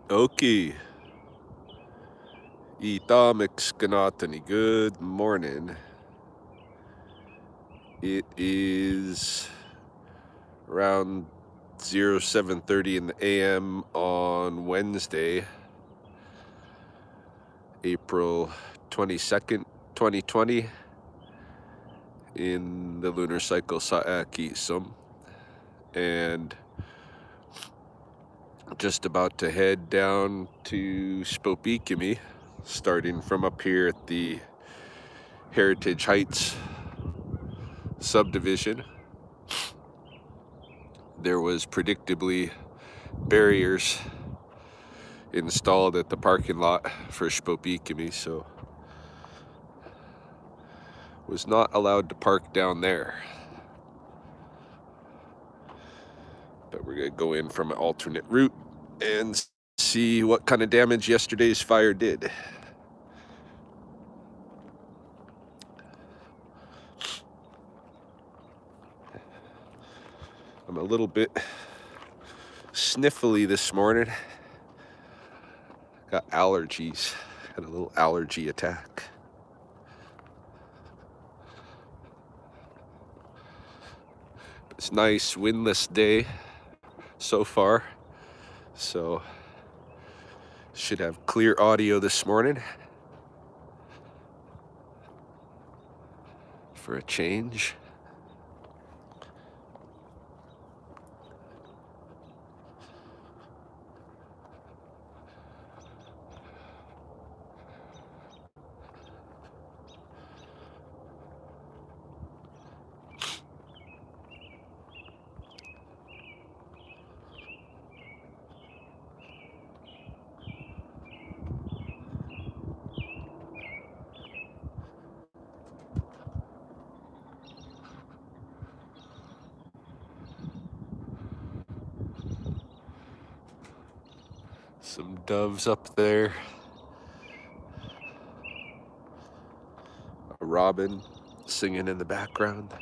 Oki, Itamixkanatani. Good morning. It is around 07:30 in the AM on Wednesday, April 22nd, 2020, in the lunar cycle Sspopiikimi, and just about to head down to Sspopiikimi, starting from up here at the Heritage Heights subdivision. There was predictably barriers installed at the parking lot for Sspopiikimi, so was not allowed to park down there. But we're gonna go in from an alternate route and see what kind of damage yesterday's fire did. I'm a little bit sniffly this morning. Got allergies. Had a little allergy attack. It's a nice windless day so far, so should have clear audio this morning for a change. Some doves up there. A robin singing in the background.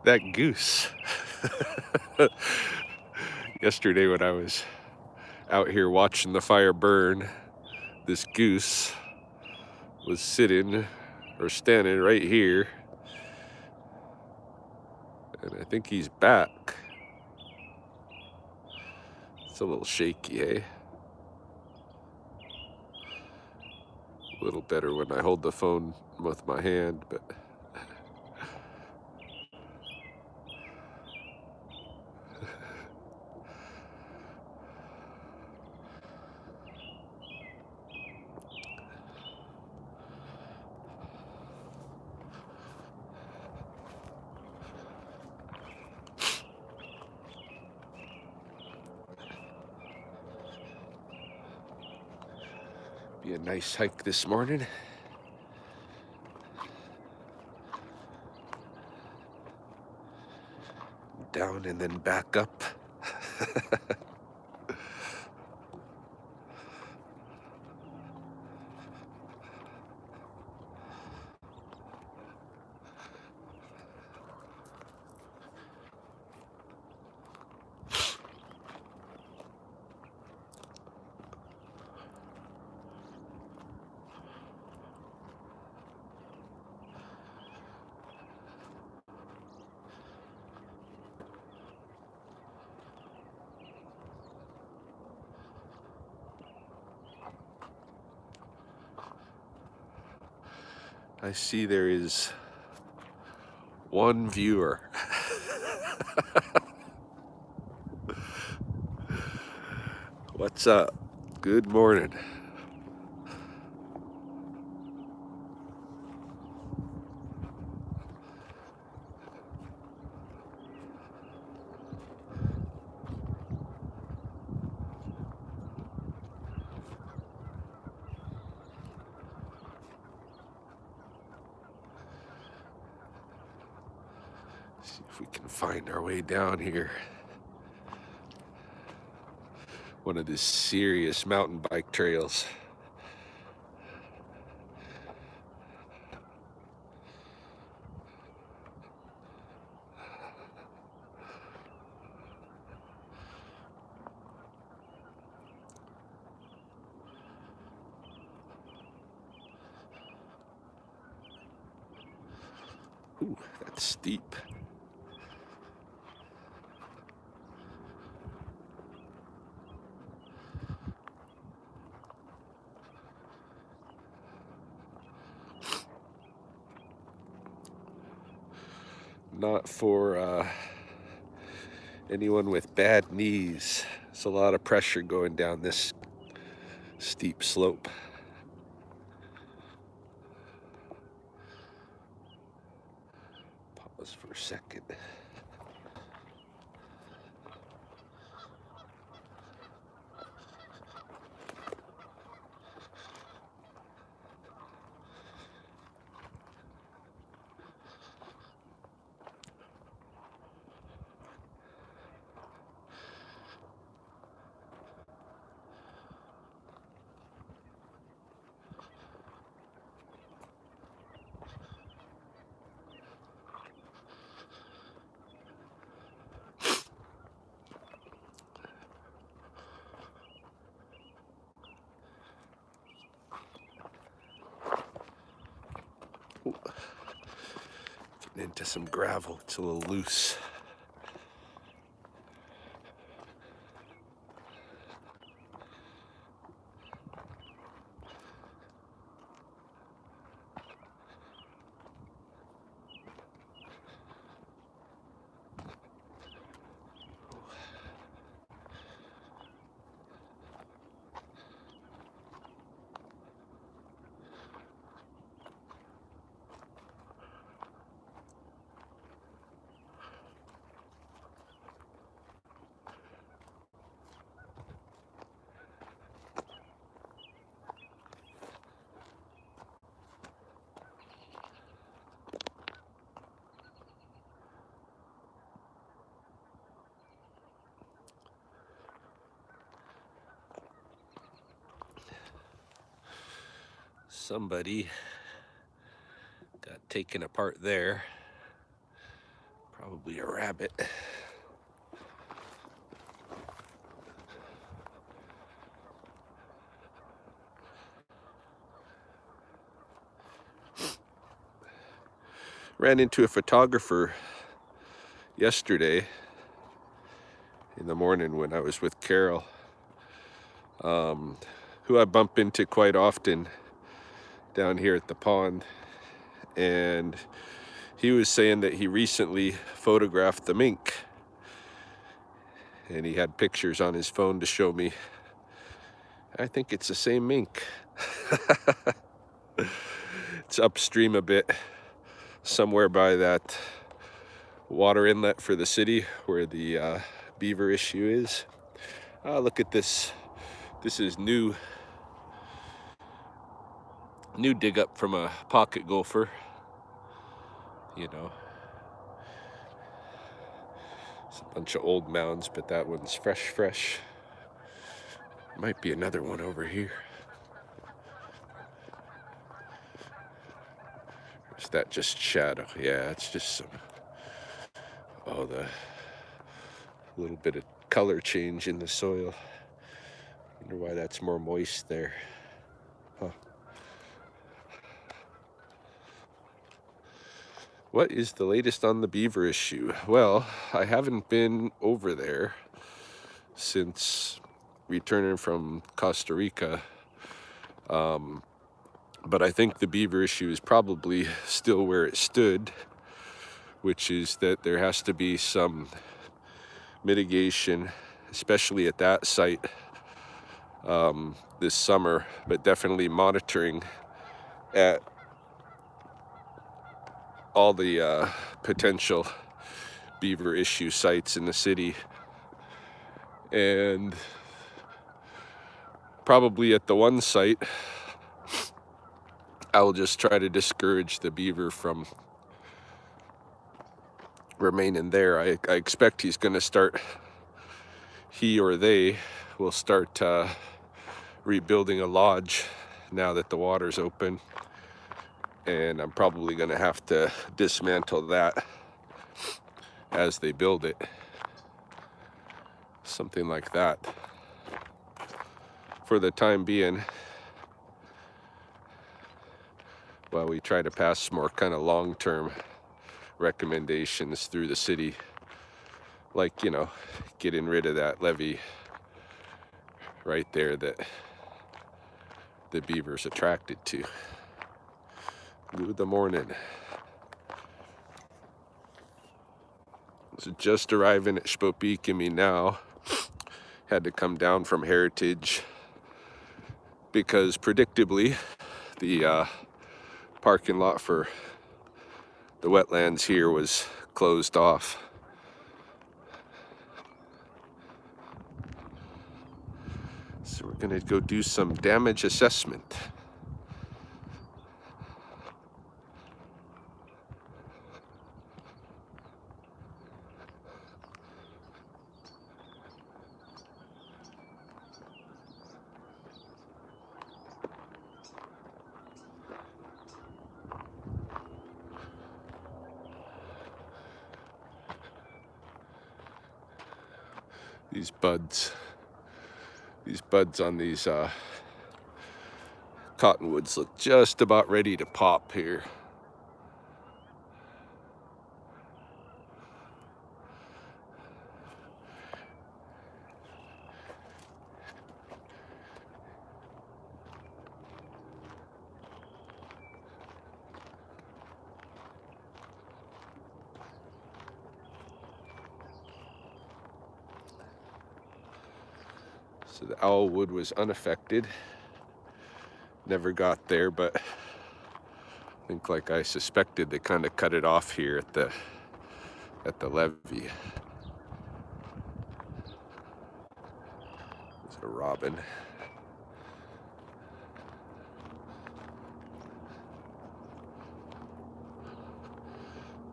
That goose. Yesterday when I was out here watching the fire burn, this goose was sitting or standing right here, and I think he's back. It's a little shaky, eh? A little better when I hold the phone with my hand, but be a nice hike this morning. Down and then back up. I see there is one viewer. What's up? Good morning. See if we can find our way down here. One of the serious mountain bike trails. Ooh, that's steep. Not for anyone with bad knees. There's a lot of pressure going down this steep slope. Pause for a second. Ooh. Getting into some gravel, it's a little loose. Somebody got taken apart there. Probably a rabbit. Ran into a photographer yesterday in the morning when I was with Carol, who I bump into quite often down here at the pond. And he was saying that he recently photographed the mink, and he had pictures on his phone to show me. I think it's the same mink. It's upstream a bit, somewhere by that water inlet for the city where the beaver issue is. Look at this. This is new dig up from a pocket gopher. You know, it's a bunch of old mounds, but that one's fresh. Might be another one over here. Is that just shadow? Yeah, it's just some, the little bit of color change in the soil. Wonder why that's more moist there. Huh. What is the latest on the beaver issue? Well, I haven't been over there since returning from Costa Rica. But I think the beaver issue is probably still where it stood, which is that there has to be some mitigation, especially at that site this summer, but definitely monitoring at all the potential beaver issue sites in the city. And probably at the one site, I will just try to discourage the beaver from remaining there. I expect he's going to start, he or they will start rebuilding a lodge now that the water's open. And I'm probably going to have to dismantle that as they build it. Something like that. For the time being, while we try to pass some more kind of long-term recommendations through the city, like, you know, getting rid of that levee right there that the beaver's attracted to. Good morning. So just arriving at Sspopiikimi now. Had to come down from Heritage because predictably the parking lot for the wetlands here was closed off. So we're gonna go do some damage assessment. These buds on these cottonwoods look just about ready to pop here. So the owl wood was unaffected. Never got there, but I think, like I suspected, they kind of cut it off here at the levee. There's a robin.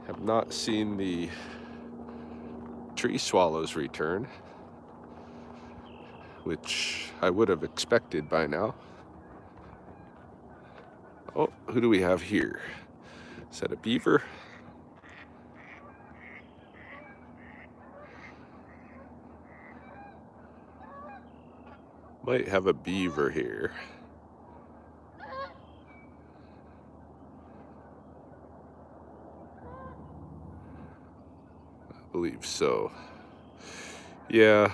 Have not seen the tree swallows return, which I would have expected by now. Oh, who do we have here? Is that a beaver? Might have a beaver here. I believe so. Yeah.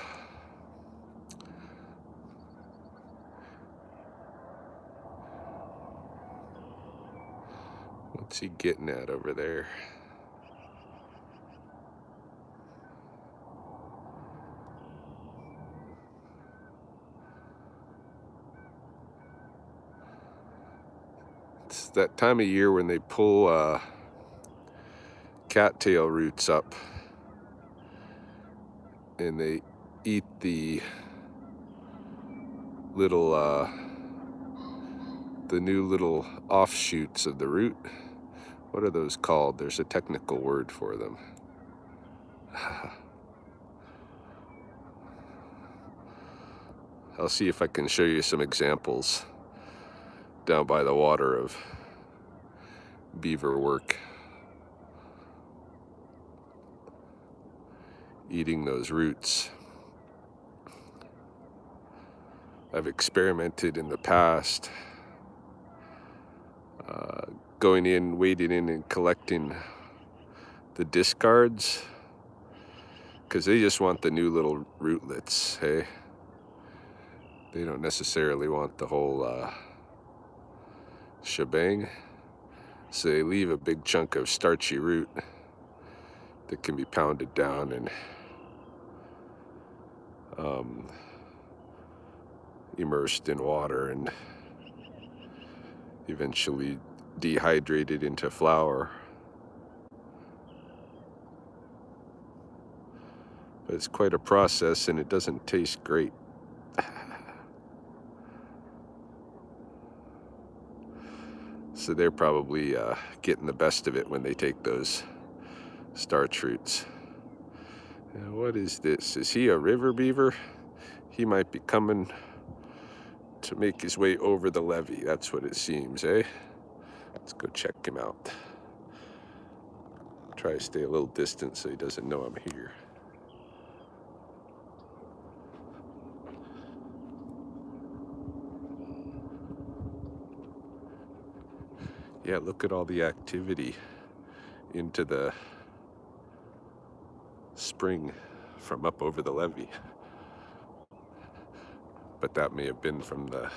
What's he getting at over there? It's that time of year when they pull cattail roots up and they eat the little the new little offshoots of the root. What are those called? There's a technical word for them. I'll see if I can show you some examples down by the water of beaver work eating those roots. I've experimented in the past going in, wading in and collecting the discards, because they just want the new little rootlets, hey? They don't necessarily want the whole shebang. So they leave a big chunk of starchy root that can be pounded down and immersed in water and eventually dehydrated into flour. But it's quite a process and it doesn't taste great. So they're probably getting the best of it when they take those starch-roots. Now, what is this? Is he a river beaver? He might be coming to make his way over the levee. That's what it seems, eh? Let's go check him out. Try to stay a little distant so he doesn't know I'm here. Yeah, look at all the activity into the spring from up over the levee. But that may have been from the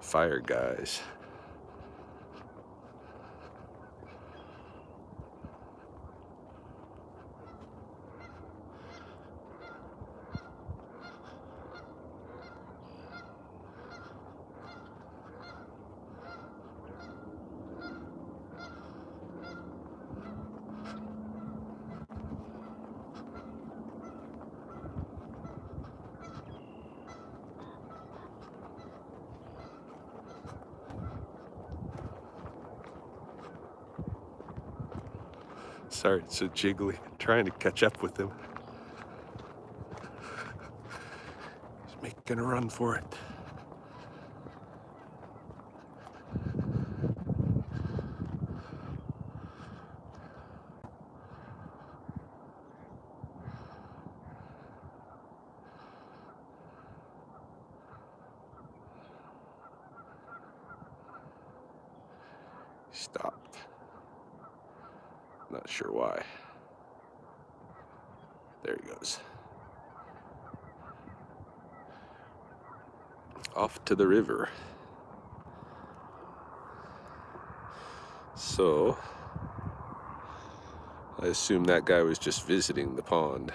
fire guys. Sorry, it's so jiggly. I'm trying to catch up with him. He's making a run for it. Stopped. Not sure why. There he goes. Off to the river. So, I assume that guy was just visiting the pond,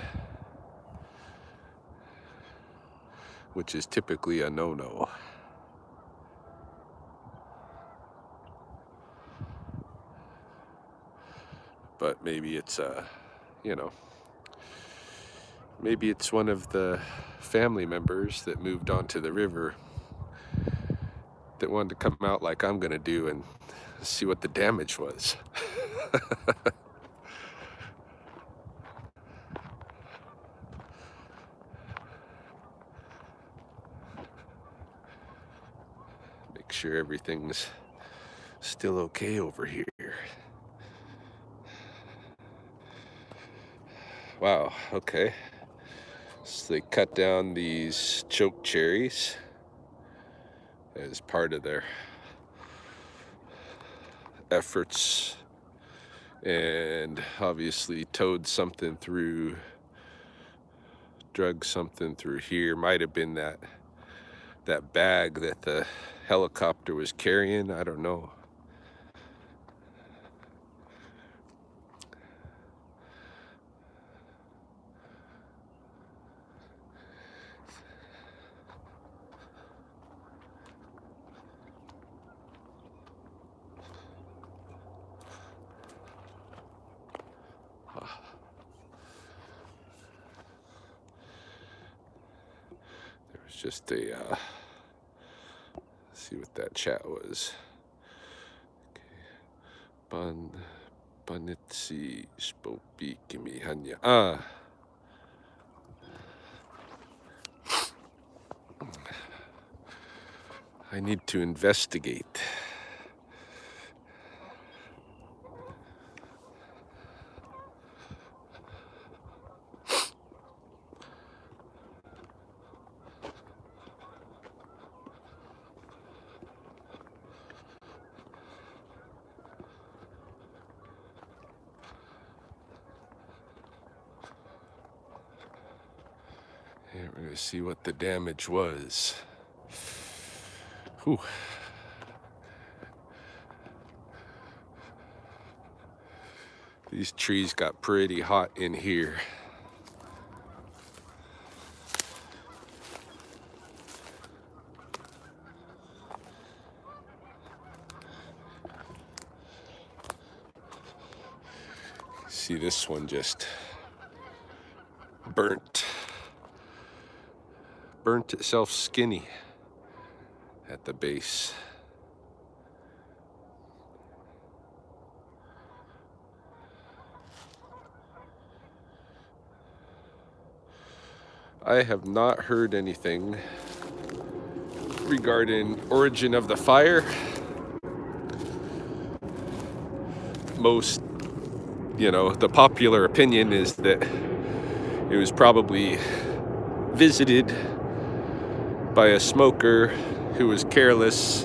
which is typically a no-no. But maybe it's maybe it's one of the family members that moved onto the river that wanted to come out like I'm gonna do and see what the damage was. Make sure everything's still okay over here. Wow, okay. So they cut down these choke cherries as part of their efforts, and obviously towed something through, drug something through here. Might have been that bag that the helicopter was carrying, I don't know. There was just a, see what that chat was. Okay. Sspopiikimi hanya. I need to investigate. And we're gonna see what the damage was. Whew. These trees got pretty hot in here. See, this one just burnt itself skinny at the base. I have not heard anything regarding origin of the fire. Most, the popular opinion is that it was probably visited by a smoker who was careless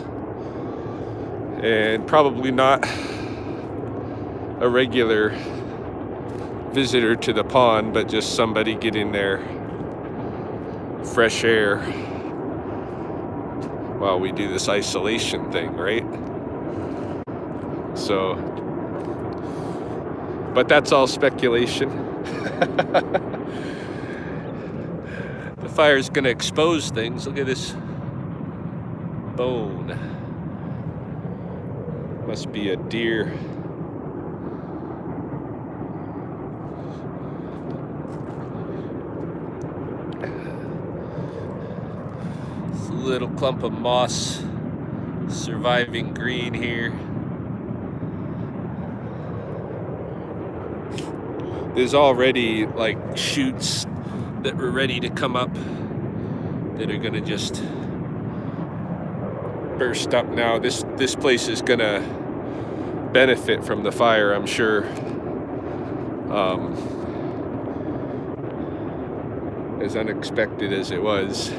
and probably not a regular visitor to the pond, but just somebody getting their fresh air while we do this isolation thing, right? So, but that's all speculation. The fire's gonna expose things. Look at this bone. Must be a deer. It's a little clump of moss surviving green here. There's already like shoots that were ready to come up that are gonna just burst up now. This place is gonna benefit from the fire, I'm sure. As unexpected as it was.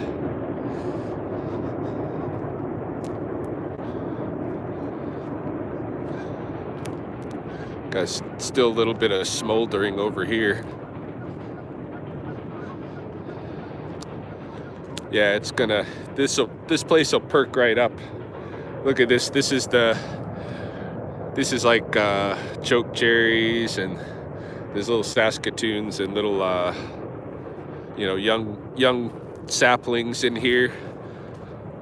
Got still a little bit of smoldering over here. Yeah, it's gonna, this place will perk right up. Look at this. This is like choke cherries, and there's little Saskatoons and little young saplings in here.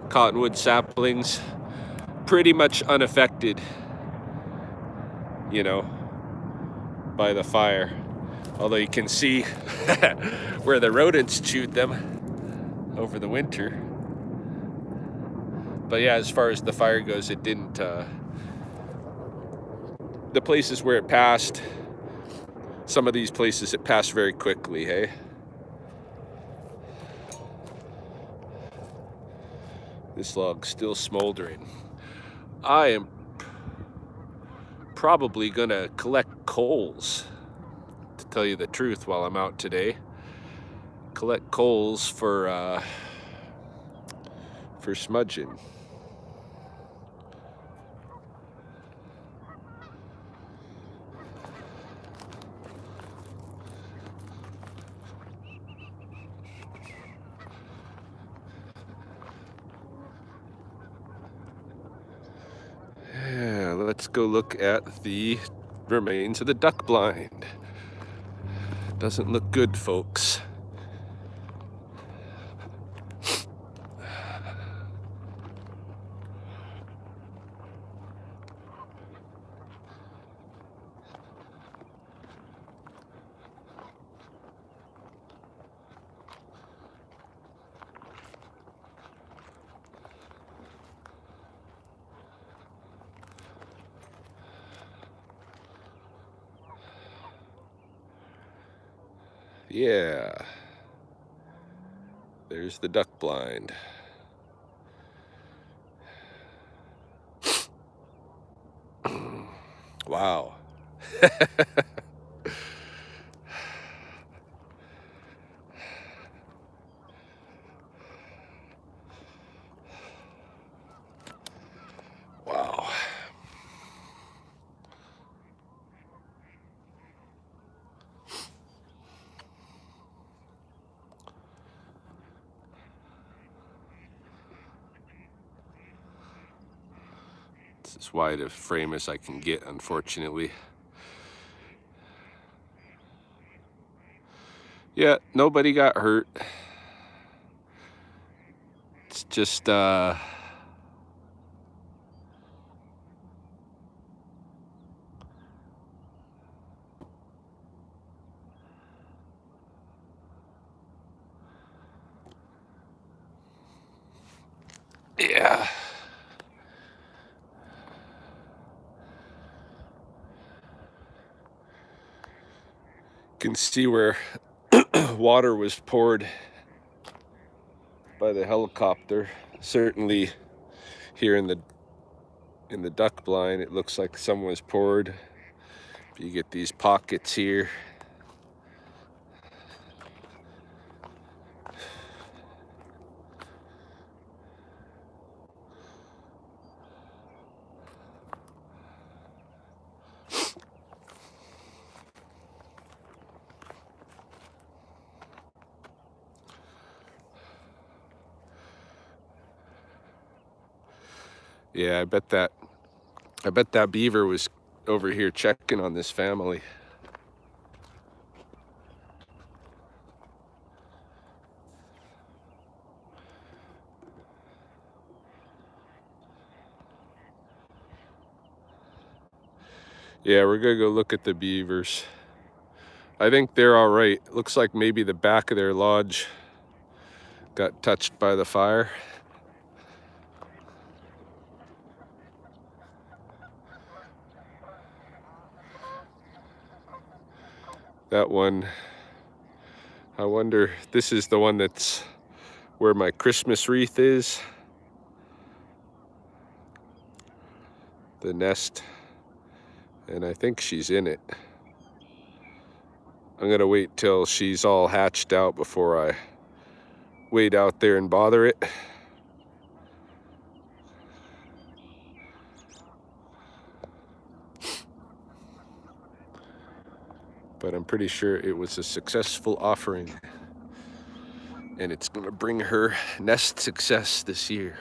Cottonwood saplings, pretty much unaffected, by the fire. Although you can see where the rodents chewed them over the winter. But yeah, as far as the fire goes, it didn't, the places where it passed, some of these places it passed very quickly, hey? This log's still smoldering. I am probably gonna collect coals, to tell you the truth, while I'm out today. Collect coals for smudging. Yeah, let's go look at the remains of the duck blind. Doesn't look good, folks. Yeah, there's the duck blind. Wow. Wow. It's as wide a frame as I can get, unfortunately. Yeah, nobody got hurt. It's just, yeah. You can see where water was poured by the helicopter. Certainly here in the duck blind, it looks like some was poured. You get these pockets here. Yeah, I bet that beaver was over here checking on this family. Yeah, we're gonna go look at the beavers. I think they're all right. Looks like maybe the back of their lodge got touched by the fire. That one, I wonder, this is the one that's where my Christmas wreath is. The nest, and I think she's in it. I'm gonna wait till she's all hatched out before I wade out there and bother it. But I'm pretty sure it was a successful offering, and it's gonna bring her nest success this year,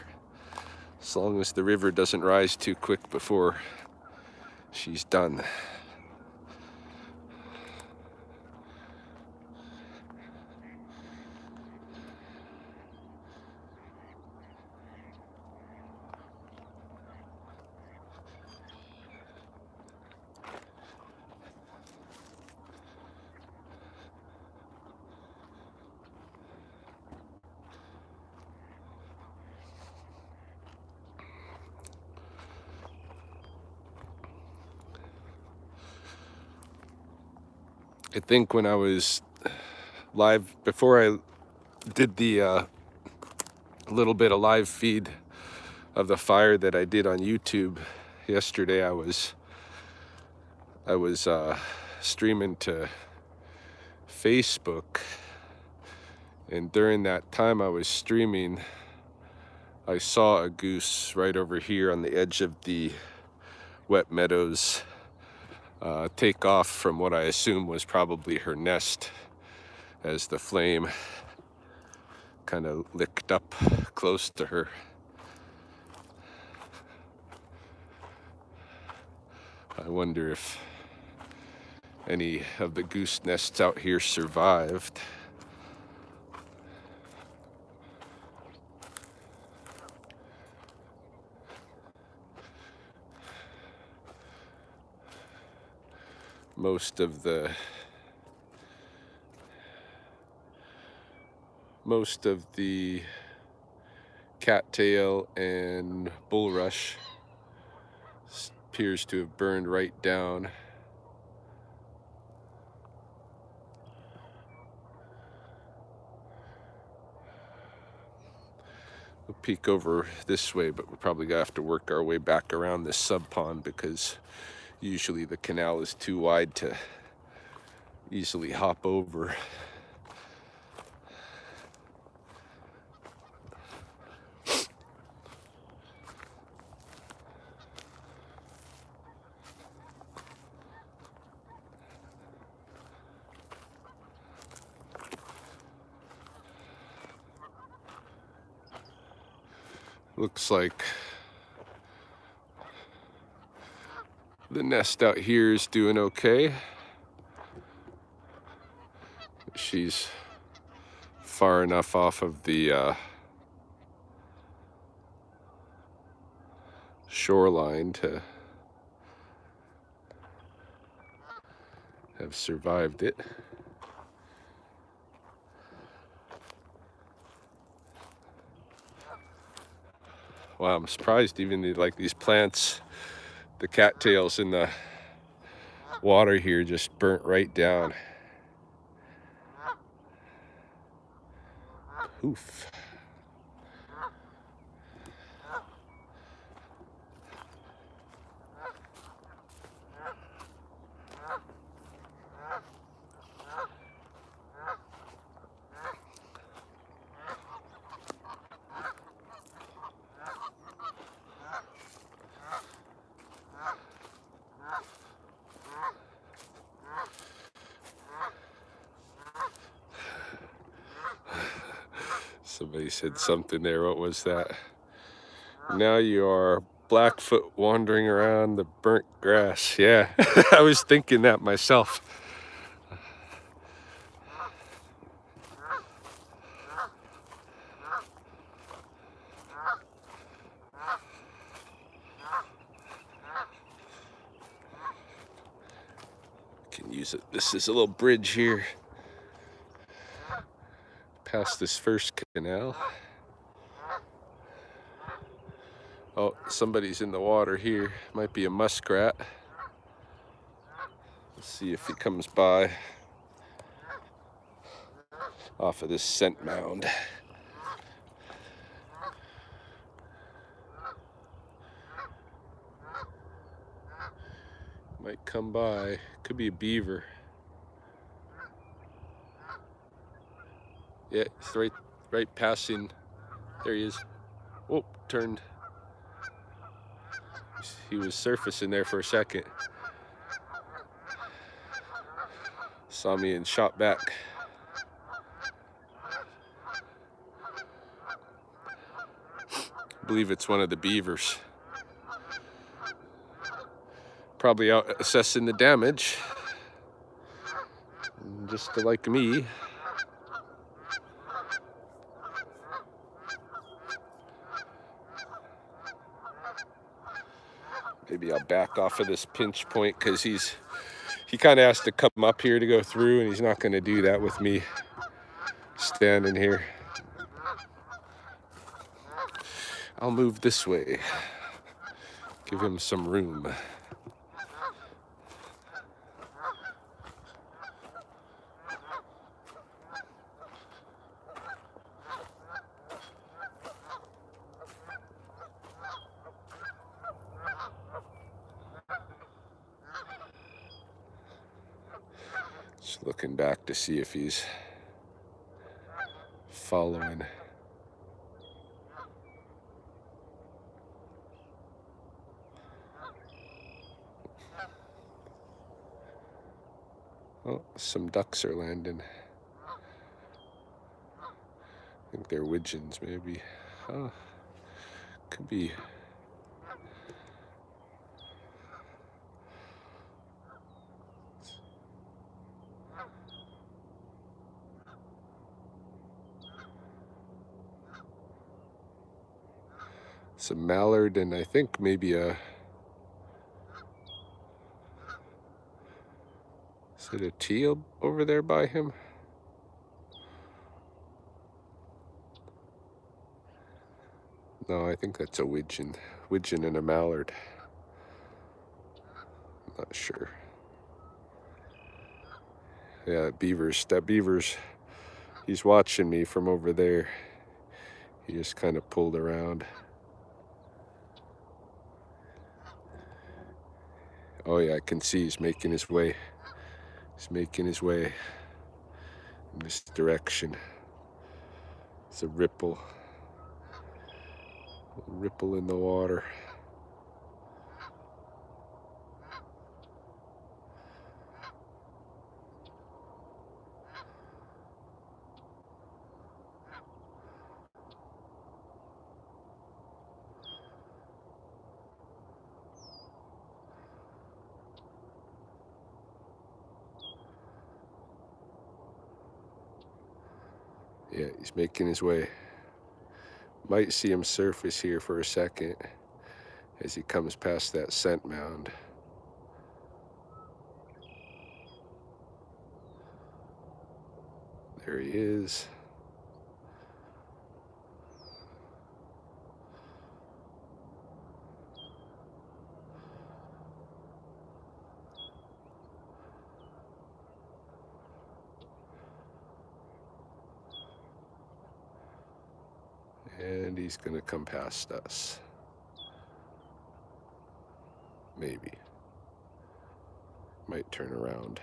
as long as the river doesn't rise too quick before she's done. I think when I was live, before I did the little bit of live feed of the fire that I did on YouTube yesterday, I was streaming to Facebook, and during that time I was streaming, I saw a goose right over here on the edge of the wet meadows take off from what I assume was probably her nest, as the flame kind of licked up close to her. I wonder if any of the goose nests out here survived. Most of the cattail and bulrush appears to have burned right down. We'll peek over this way, but we're probably gonna have to work our way back around this sub pond, because usually the canal is too wide to easily hop over. Looks like the nest out here is doing okay. She's far enough off of the shoreline to have survived it. Wow, I'm surprised even like these plants, the cattails in the water here just burnt right down. Oof. Somebody said something there. What was that? Now you are Blackfoot wandering around the burnt grass. Yeah, I was thinking that myself. Can use it. This is a little bridge here past this first canal. Oh, somebody's in the water here. Might be a muskrat. Let's see if he comes by off of this scent mound. Might come by. Could be a beaver. Yeah, it's right passing. There he is. Oh, turned. He was surfacing there for a second. Saw me and shot back. I believe it's one of the beavers. Probably out assessing the damage. Just like me. Maybe I'll back off of this pinch point because he kind of has to come up here to go through, and he's not going to do that with me standing here. I'll move this way. Give him some room. Just looking back to see if he's following. Oh, some ducks are landing. I think they're widgeons, maybe. Oh, could be. Some mallard and I think maybe a... Is it a teal over there by him? No, I think that's a widgeon. Widgeon and a mallard. I'm not sure. Yeah, that beaver's, he's watching me from over there. He just kind of pulled around. Oh yeah, I can see he's making his way. He's making his way in this direction. It's a ripple in the water. Yeah, he's making his way. Might see him surface here for a second as he comes past that scent mound. There he is. And he's gonna come past us. Maybe. Might turn around.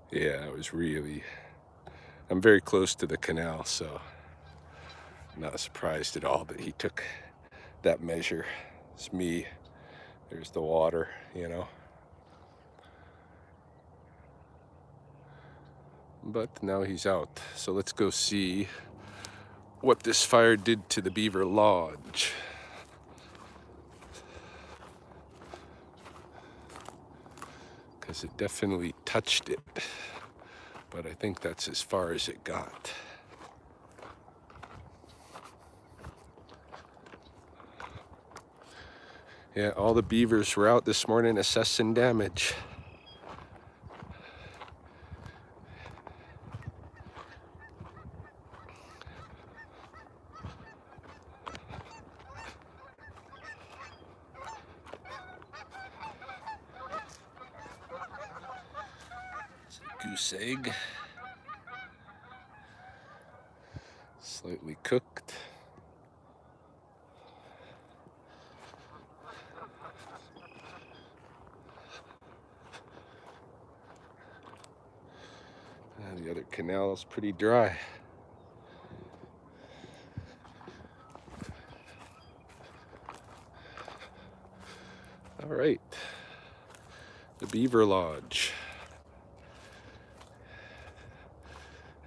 Yeah, it was really, I'm very close to the canal, so I'm not surprised at all that he took that measure. It's me. There's the water, you know. But now he's out. So let's go see what this fire did to the beaver lodge. Because it definitely touched it. But I think that's as far as it got. Yeah, all the beavers were out this morning assessing damage. Goose egg. Slightly cooked. And the other canal is pretty dry. All right, the beaver lodge.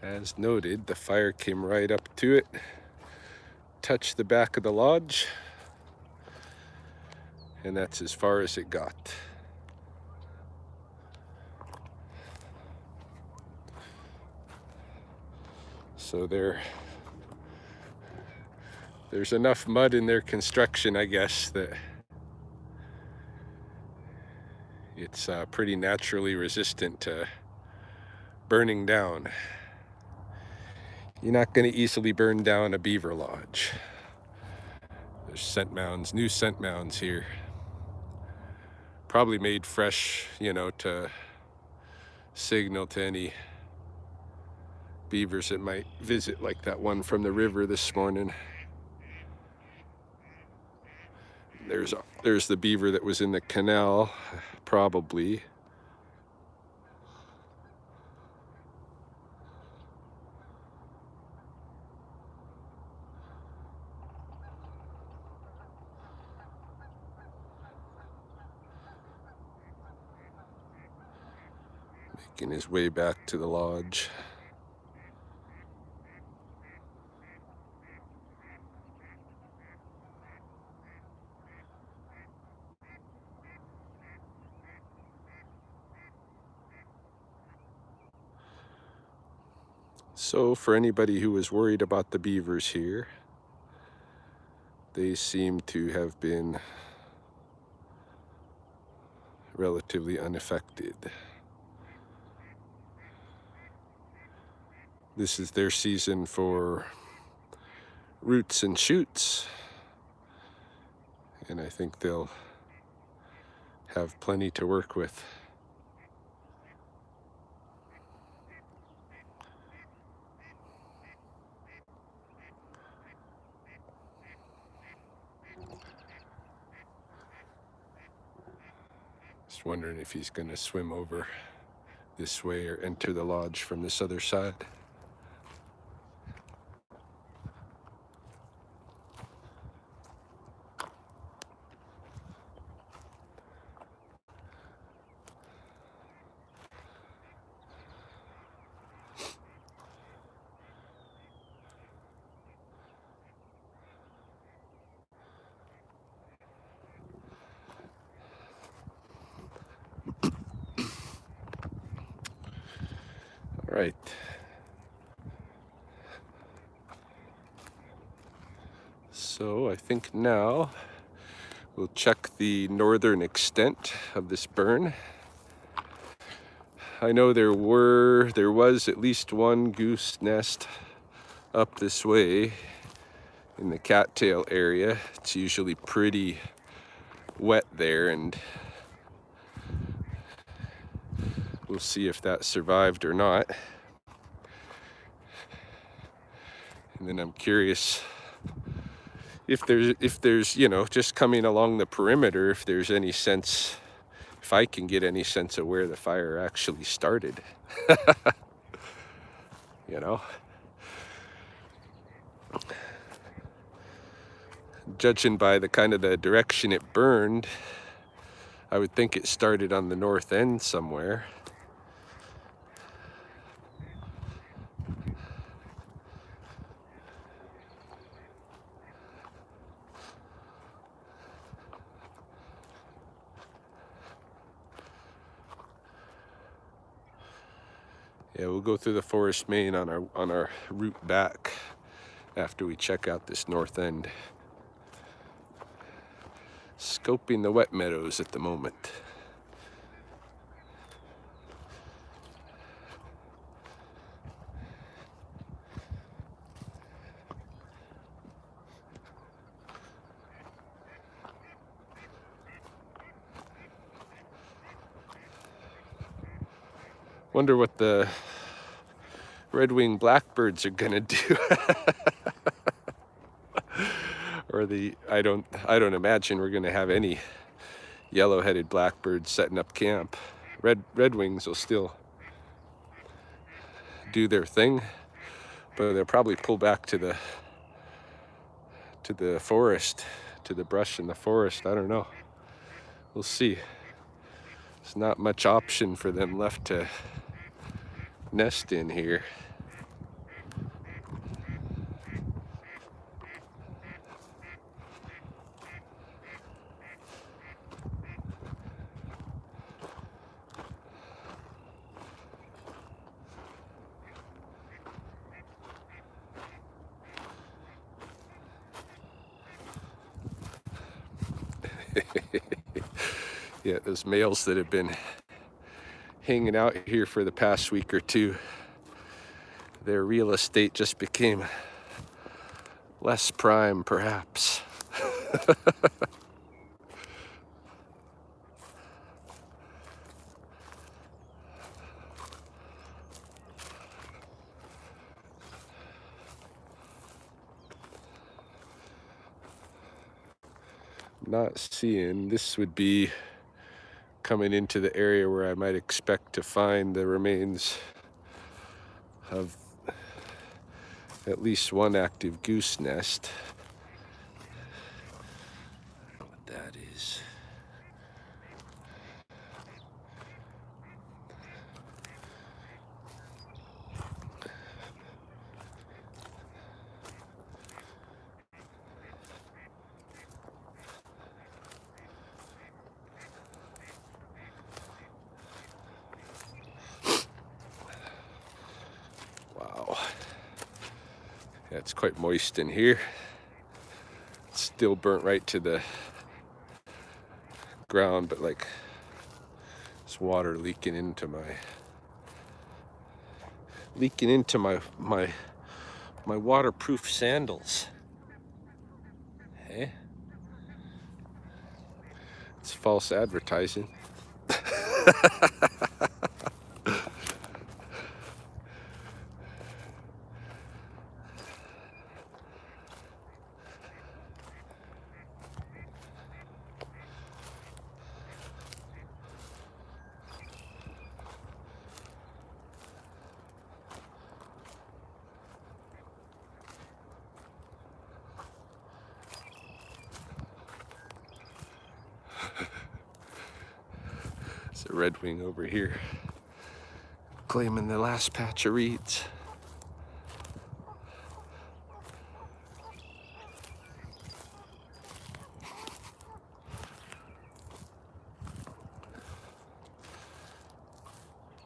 As noted, the fire came right up to it, touched the back of the lodge, and that's as far as it got. So there's enough mud in their construction, I guess, that it's pretty naturally resistant to burning down. You're not going to easily burn down a beaver lodge. There's scent mounds, new scent mounds here. Probably made fresh, you know, to signal to any beavers that might visit, like that one from the river this morning. There's the beaver that was in the canal, probably. Making his way back to the lodge. So for anybody who was worried about the beavers here, they seem to have been relatively unaffected. This is their season for roots and shoots, and I think they'll have plenty to work with. Just wondering if he's going to swim over this way or enter the lodge from this other side. All right. So I think now we'll check the northern extent of this burn. I know there was at least one goose nest up this way in the cattail area. It's usually pretty wet there, and we'll see if that survived or not. And then I'm curious if there's, you know, just coming along the perimeter, if there's any sense if I can get any sense of where the fire actually started. You know, judging by the kind of the direction it burned, I would think it started on the north end somewhere. Yeah, we'll go through the forest main on our route back after we check out this north end. Scoping the wet meadows at the moment. Wonder what the red-winged blackbirds are gonna do. Or I don't imagine we're gonna have any yellow-headed blackbirds setting up camp. Redwings will still do their thing, but they'll probably pull back to the forest, to the brush in the forest. I don't know. We'll see. There's not much option for them left to nest in here. Yeah, those males that have been hanging out here for the past week or two, their real estate just became less prime, perhaps. Not seeing, this would be coming into the area where I might expect to find the remains of at least one active goose nest. I don't know what that is. Wow. Yeah, it's quite moist in here. It's still burnt right to the ground, but like there's water leaking into my waterproof sandals. Hey, it's false advertising. It's a redwing over here, claiming the last patch of reeds.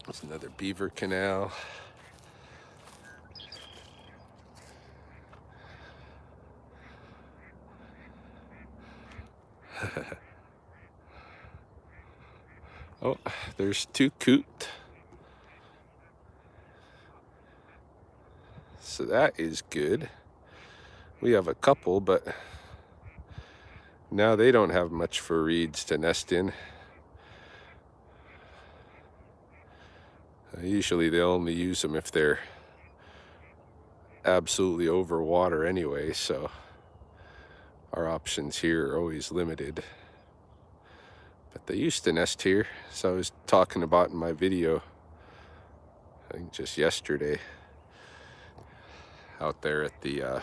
There's another beaver canal. Oh, there's two coot. So that is good. We have a couple, but now they don't have much for reeds to nest in. Usually they'll only use them if they're absolutely over water anyway, so our options here are always limited. But they used to nest here, so I was talking about in my video, I think just yesterday, out there at the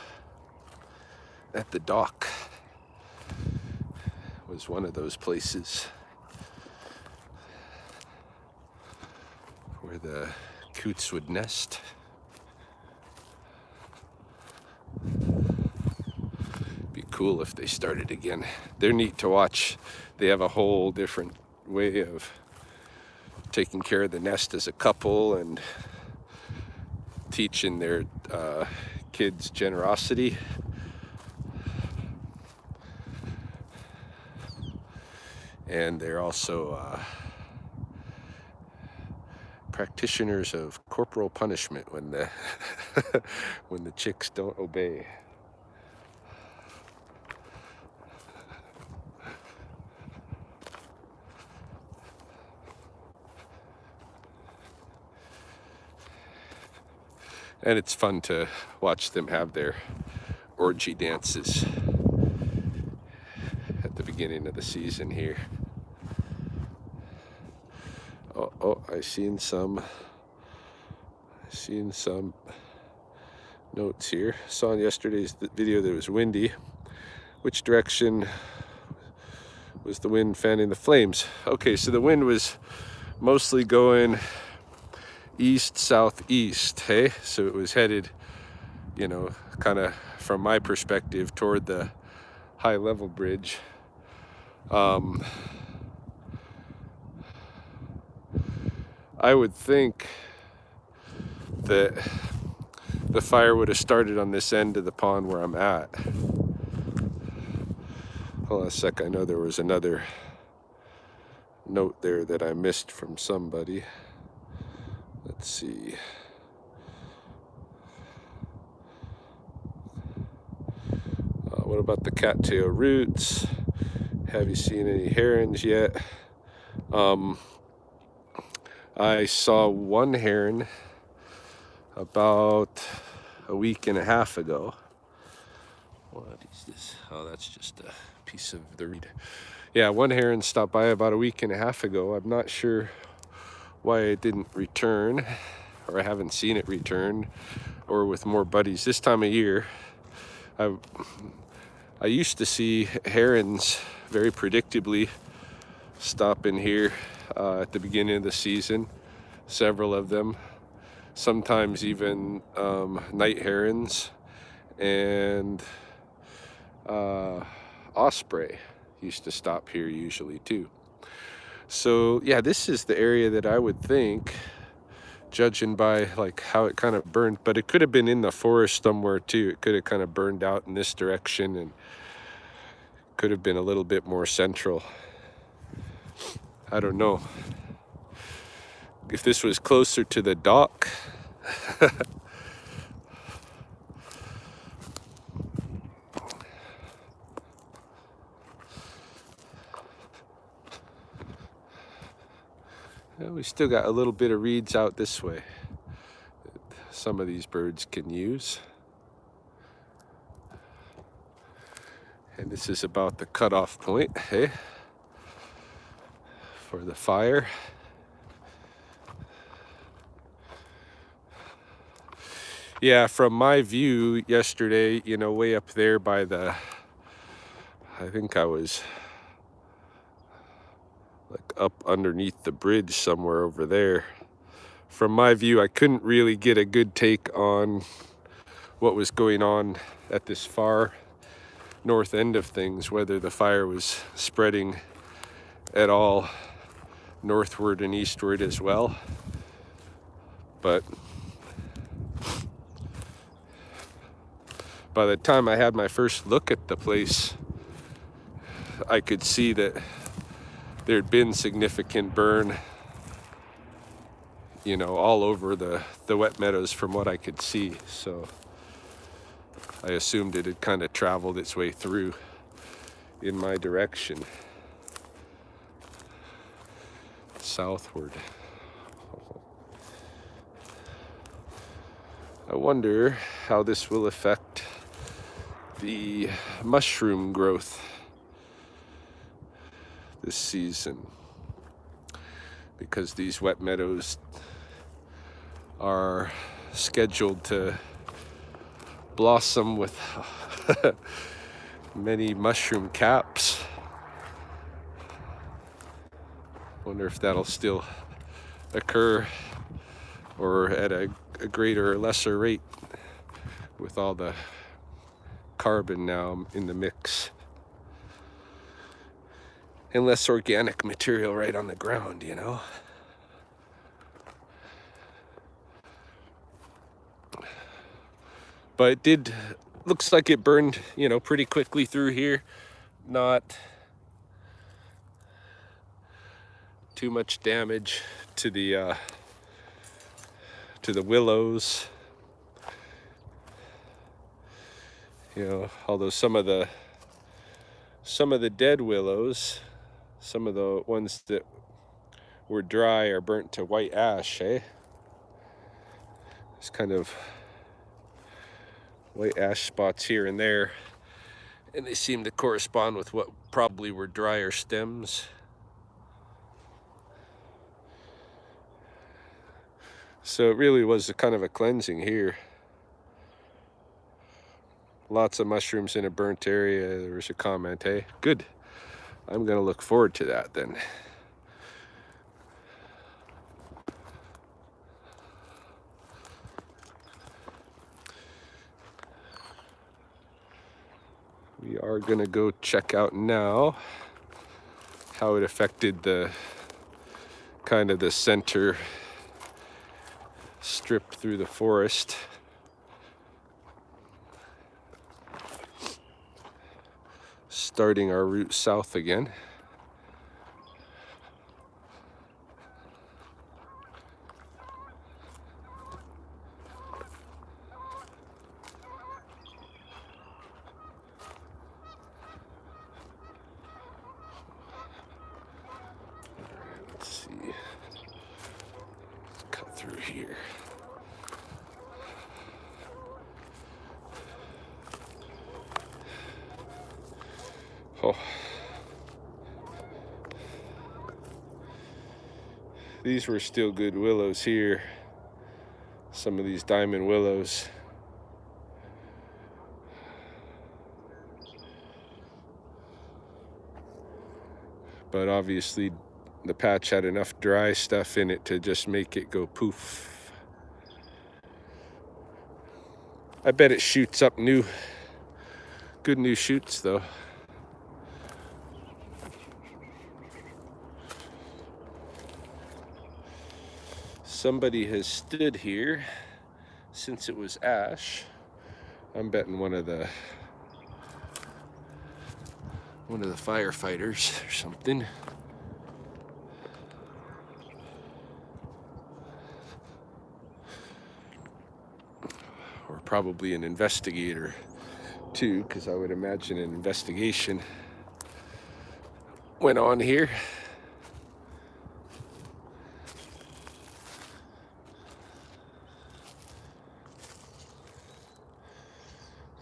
dock was one of those places where the coots would nest. Be cool if they started again. They're neat to watch. They have a whole different way of taking care of the nest as a couple and teaching their kids generosity. And they're also practitioners of corporal punishment when the when the chicks don't obey. And it's fun to watch them have their orgy dances at the beginning of the season here. Oh, I seen some notes here. Saw in yesterday's video that it was windy. Which direction was the wind fanning the flames? Okay, so the wind was mostly going east southeast, hey? So it was headed, you know, kind of from my perspective toward the high level bridge. I would think that the fire would have started on this end of the pond where I'm at. Hold on a sec, I know there was another note there that I missed from somebody. Let's see. What about the cattail roots? Have you seen any herons yet? I saw one heron about a week and a half ago. What is this? Oh, that's just a piece of the reed. Yeah, one heron stopped by about a week and a half ago. I'm not sure why it didn't return, or I haven't seen it return, or with more buddies this time of year. I used to see herons very predictably stop in here at the beginning of the season, several of them, sometimes even night herons, and osprey used to stop here usually too. So yeah, this is the area that I would think, judging by like how it kind of burned, but it could have been in the forest somewhere too. It could have kind of burned out in this direction and could have been a little bit more central. I don't know. If this was closer to the dock, we still got a little bit of reeds out this way that some of these birds can use. And this is about the cutoff point, hey, for the fire. Yeah, from my view yesterday, you know, way up there by the, I think I was like up underneath the bridge somewhere over there. From my view, I couldn't really get a good take on what was going on at this far north end of things, whether the fire was spreading at all northward and eastward as well. But by the time I had my first look at the place, I could see that there'd been significant burn, you know, all over the wet meadows from what I could see. So I assumed it had kind of traveled its way through in my direction, southward. I wonder how this will affect the mushroom growth this season, because these wet meadows are scheduled to blossom with many mushroom caps. Wonder if that'll still occur, or at a greater or lesser rate, with all the carbon now in the mix, and less organic material right on the ground, you know. But it looks like it burned, you know, pretty quickly through here. Not too much damage to the willows. You know, although some of the dead willows, some of the ones that were dry are burnt to white ash, eh? It's kind of white ash spots here and there, and they seem to correspond with what probably were drier stems. So it really was a kind of a cleansing here. Lots of mushrooms in a burnt area. There was a comment, hey? Good. I'm gonna look forward to that then. We are gonna go check out now how it affected the kind of the center strip through the forest. Starting our route south again. Let's see. Cut through here. Oh. These were still good willows here. Some of these diamond willows. But obviously the patch had enough dry stuff in it to just make it go poof. I bet it shoots up good new shoots though. Somebody has stood here since it was ash. I'm betting one of the firefighters or something. Or probably an investigator too, because I would imagine an investigation went on here.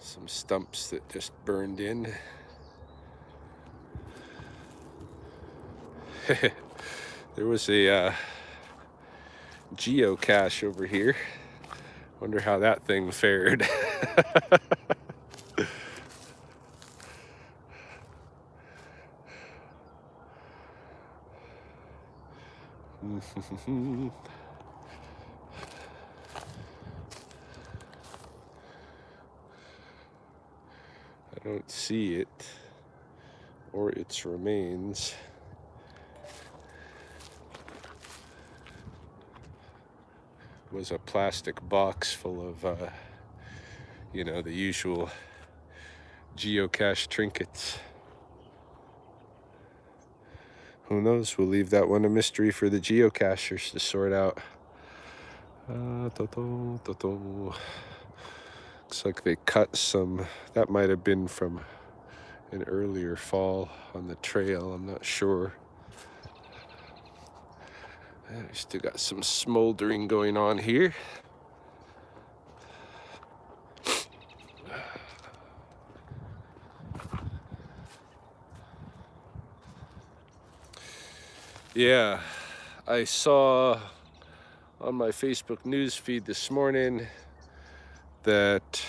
Some stumps that just burned in. There was a geocache over here. Wonder how that thing fared. I don't see it or its remains. It was a plastic box full of you know, the usual geocache trinkets. Who knows? We'll leave that one a mystery for the geocachers to sort out. Looks like they cut some. That might have been from an earlier fall on the trail. I'm not sure. We still got some smoldering going on here. Yeah, I saw on my Facebook news feed this morning that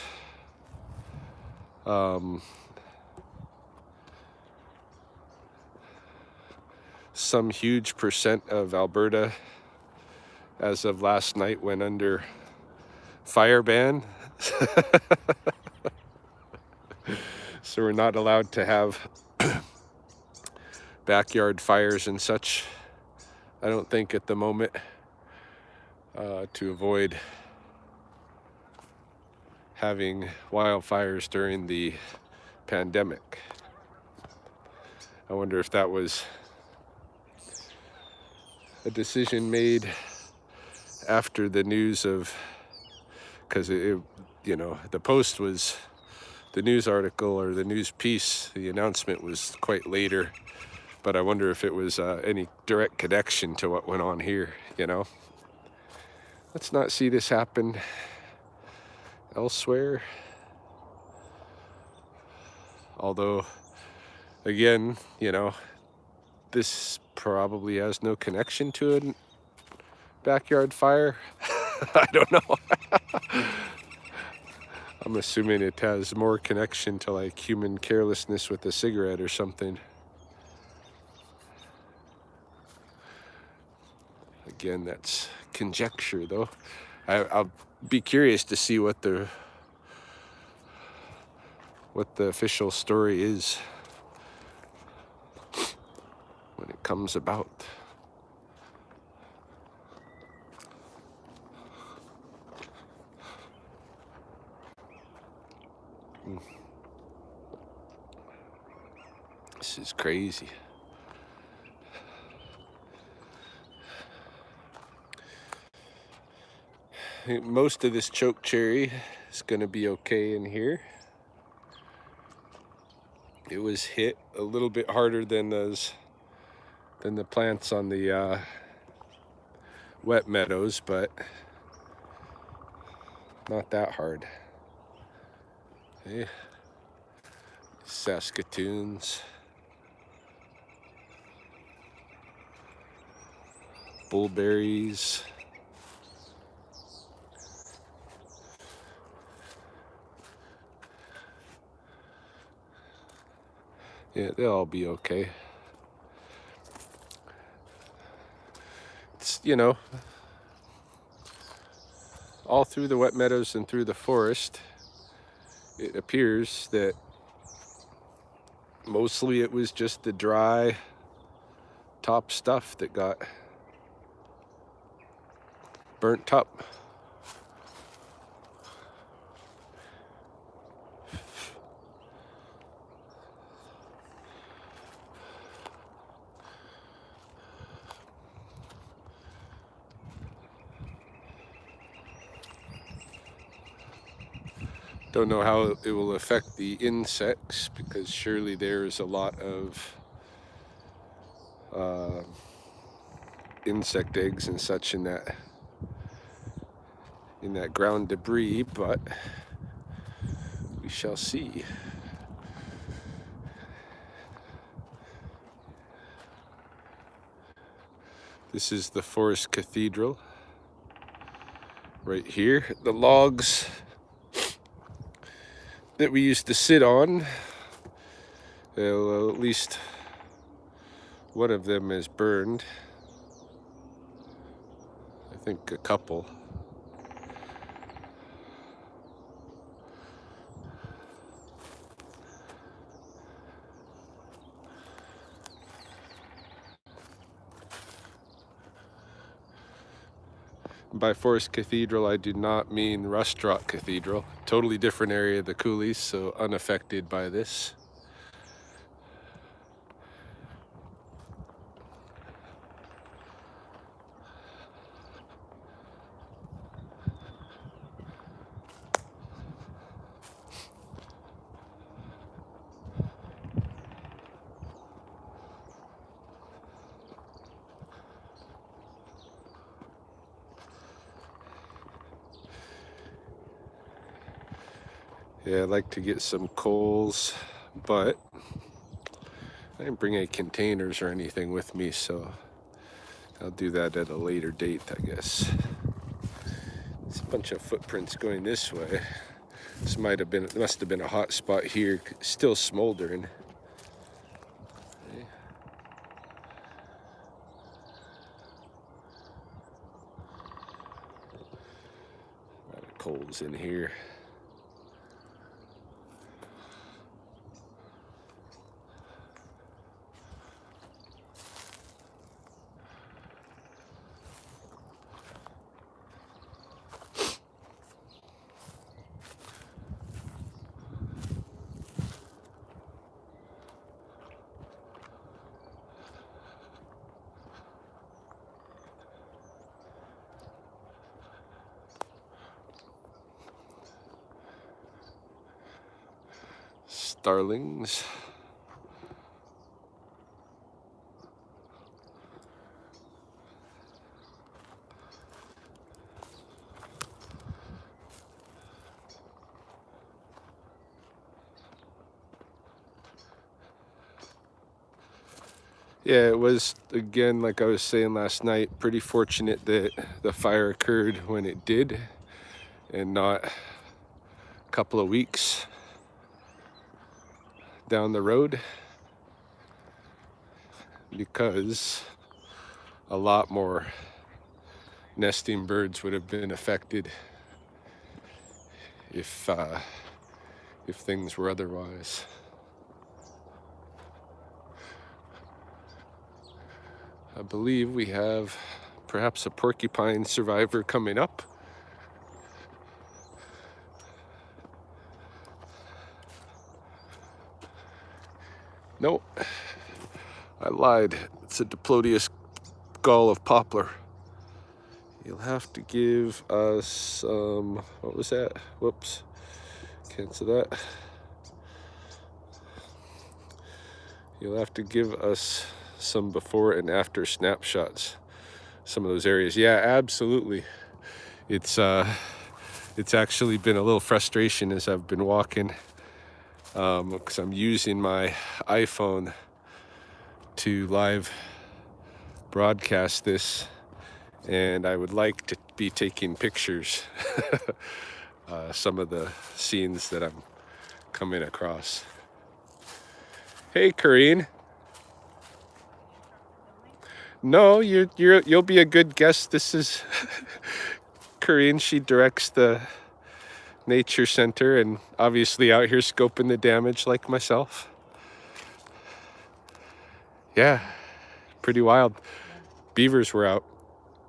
some huge percent of Alberta, as of last night, went under fire ban. So we're not allowed to have backyard fires and such, I don't think, at the moment, to avoid having wildfires during the pandemic. I wonder if that was a decision made after the news of, because the Post was, the news article or the news piece, the announcement was quite later, but I wonder if it was any direct connection to what went on here, Let's not see this happen elsewhere. Although, again, this probably has no connection to a backyard fire. I don't know. I'm assuming it has more connection to like human carelessness with a cigarette or something. Again, that's conjecture, though. I'll be curious to see what the official story is when it comes about. This is crazy. I think most of this choke cherry is going to be okay in here. It was hit a little bit harder than the plants on the wet meadows, but not that hard. Okay. Saskatoons, bullberries. Yeah, they'll all be okay. It's, all through the wet meadows and through the forest, it appears that mostly it was just the dry top stuff that got burnt up. Don't know how it will affect the insects, because surely there's a lot of insect eggs and such in that ground debris, but we shall see. This is the Forest Cathedral right here. The logs that we used to sit on, well, at least one of them is burned. I think a couple. By Forest Cathedral, I do not mean Rust Rock Cathedral. Totally different area of the coulees, so unaffected by this. Yeah, I'd like to get some coals, but I didn't bring any containers or anything with me, so I'll do that at a later date, I guess. There's a bunch of footprints going this way. This must have been a hot spot here, still smoldering. Okay. A lot of coals in here. Starlings. Yeah, it was, again, like I was saying last night, pretty fortunate that the fire occurred when it did and not a couple of weeks down the road, because a lot more nesting birds would have been affected if things were otherwise. I believe we have perhaps a porcupine survivor coming up. No, I lied. It's a Diplodius gall of poplar. You'll have to give us, what was that? Whoops, cancel that. You'll have to give us some before and after snapshots, some of those areas. Yeah, absolutely. It's actually been a little frustration as I've been walking, because I'm using my iPhone to live broadcast this, and I would like to be taking pictures some of the scenes that I'm coming across. Hey, Corrine. No, you'll be a good guest. This is Corrine. She directs the nature center and obviously out here scoping the damage like myself. Yeah, pretty wild. Beavers were out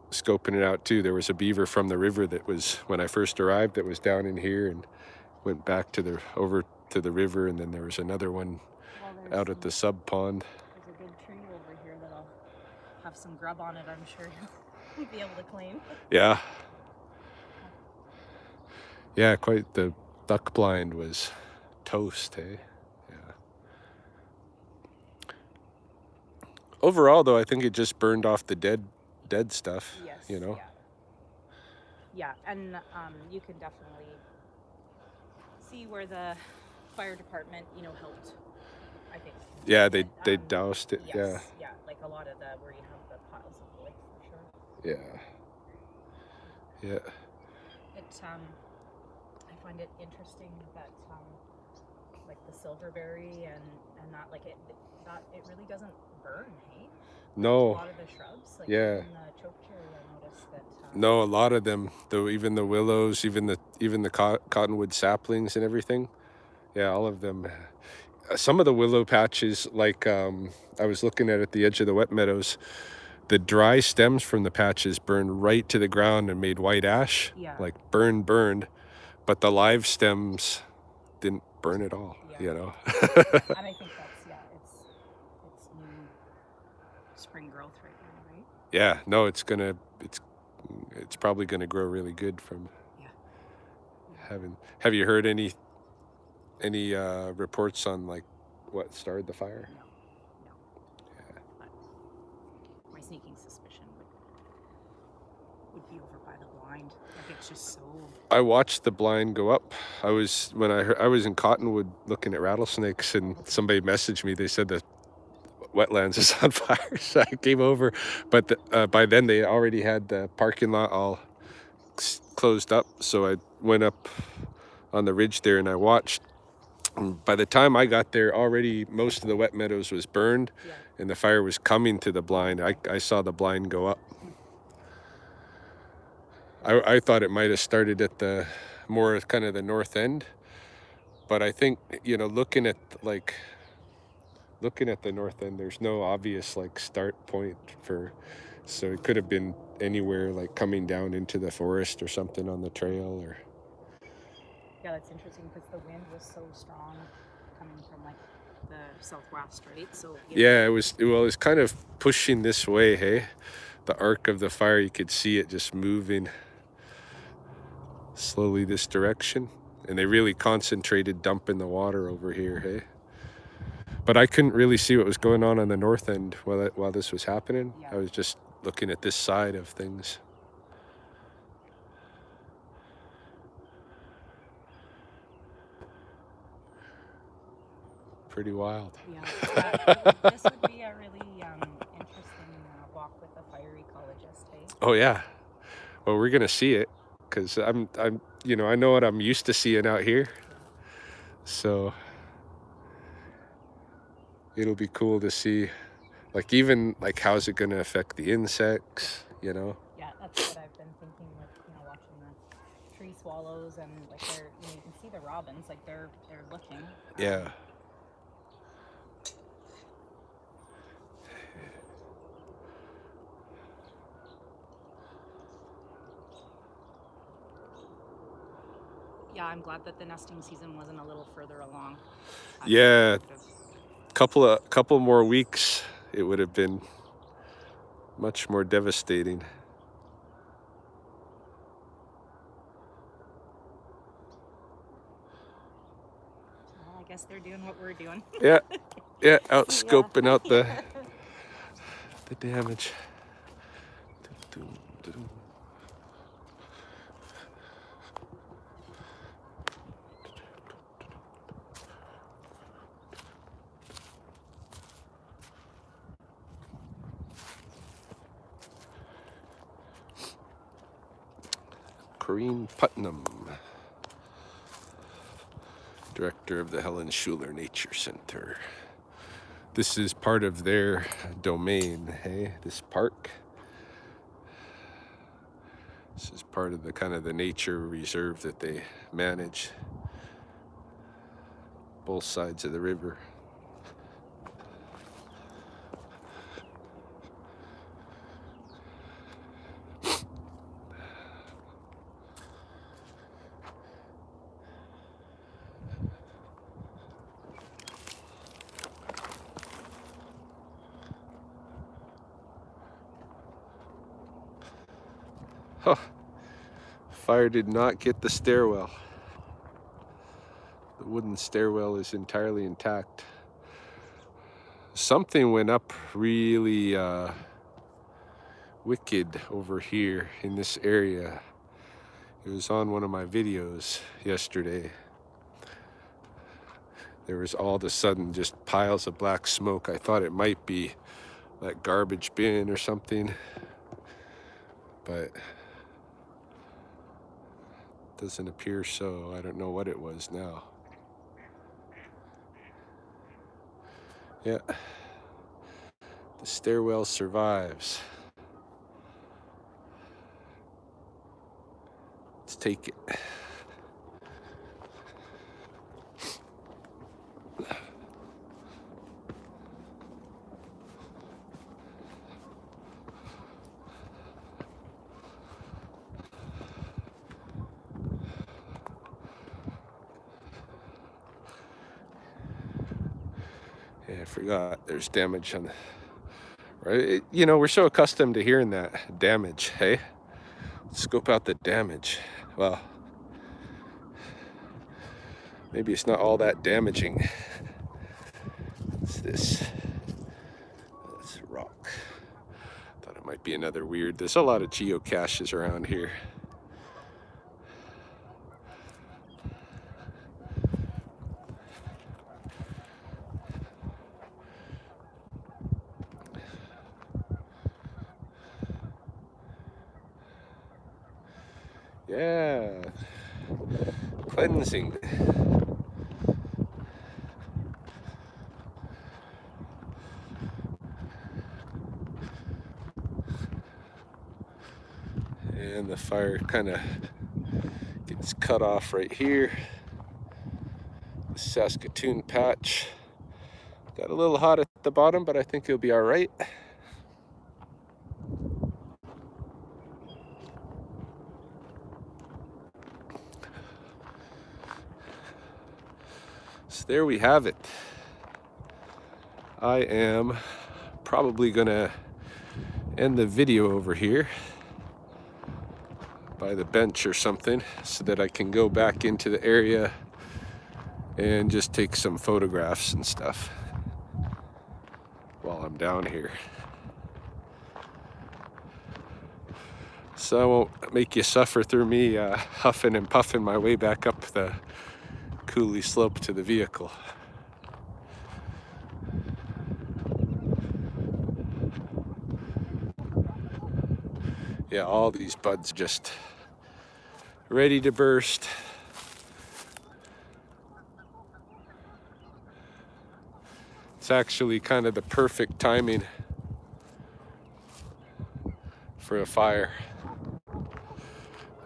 scoping it out too. There was a beaver from the river that was, when I first arrived, that was down in here and went back to over to the river, and then there was another one out at the sub pond. There's a big tree over here that'll have some grub on it, I'm sure you'll be able to claim. Yeah. Yeah, quite the duck blind was toast, hey? Yeah. Overall, though, I think it just burned off the dead stuff, yes, you know? Yeah, and you can definitely see where the fire department, helped, I think. Yeah, they doused it, yes, yeah, like a lot of where you have the piles of wood, for sure. Yeah. I find it interesting that like the silverberry and that, like it really doesn't burn, hey? No. A lot of the shrubs, like yeah. even the chokecherry, I noticed that. No, a lot of them, though, even the willows, even the cottonwood saplings and everything. Yeah, all of them. Some of the willow patches, like I was looking at the edge of the wet meadows, the dry stems from the patches burned right to the ground and made white ash. Yeah. Like burned, but the live stems didn't burn at all, And I think that's, it's new spring growth right now, right? Yeah, no, it's probably gonna grow really good from Have you heard any reports on like what started the fire? No. Yeah. But my sneaking suspicion would be over by the blind. Like it's just so. I watched the blind go up. I was in Cottonwood looking at rattlesnakes, and somebody messaged me. They said that wetlands is on fire. So I came over, but by then they already had the parking lot all closed up. So I went up on the ridge there and I watched. And by the time I got there, already most of the wet meadows was burned, Yeah. and the fire was coming to the blind. I saw the blind go up. I thought it might have started at the more kind of the north end, but I think, you know, looking at the north end, there's no obvious like start point for, so it could have been anywhere like coming down into the forest or something on the trail or. Yeah, that's interesting because the wind was so strong coming from like the southwest, right? So Yeah, it was kind of pushing this way, hey? The arc of the fire, you could see it just moving slowly this direction. And they really concentrated dumping the water over here, hey? But I couldn't really see what was going on the north end while this was happening. Yeah. I was just looking at this side of things. Pretty wild. Yeah, this would be a really interesting walk with a fire ecologist, hey? Oh yeah. Well, we're gonna see it because I'm you know, I know what I'm used to seeing out here. So it'll be cool to see, like, even like how's it gonna affect the insects, you know? Yeah, that's what I've been thinking with, you know, watching the tree swallows and like they're, you know, you can see the robins, like they're looking. Yeah. Yeah, I'm glad that the nesting season wasn't a little further along. Yeah. Couple more weeks, it would have been much more devastating. Well, I guess they're doing what we're doing. Yeah, out See ya. scoping out the damage. Corinne Putnam, director of the Helen Schuler Nature Center. This is part of their domain, hey? This park. This is part of the kind of the nature reserve that they manage. Both sides of the river. Huh. Fire did not get the stairwell. The wooden stairwell is entirely intact. Something went up really wicked over here in this area. It was on one of my videos yesterday. There was all of a sudden just piles of black smoke. I thought it might be that garbage bin or something, but doesn't appear so. I don't know what it was now. Yeah, the stairwell survives. Let's take it. Yeah, I forgot there's damage on the, right? You know, we're so accustomed to hearing that damage, hey? Scope out the damage. Well, maybe it's not all that damaging. What's this? That's a rock. Thought it might be another weird. There's a lot of geocaches around here. Yeah. Cleansing. And the fire kind of gets cut off right here. The Saskatoon patch. Got a little hot at the bottom, but I think it'll be all right. So there we have it. I am probably gonna end the video over here by the bench or something so that I can go back into the area and just take some photographs and stuff while I'm down here. So I won't make you suffer through me huffing and puffing my way back up the coulee slope to the vehicle. Yeah, all these buds just ready to burst. It's actually kind of the perfect timing for a fire.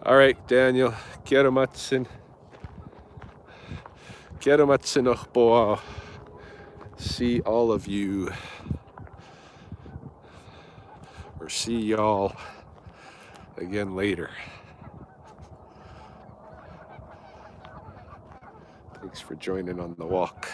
All right, Daniel, Keromatsin. Keromatsin Boa. See all of you, or see y'all again later. Thanks for joining on the walk.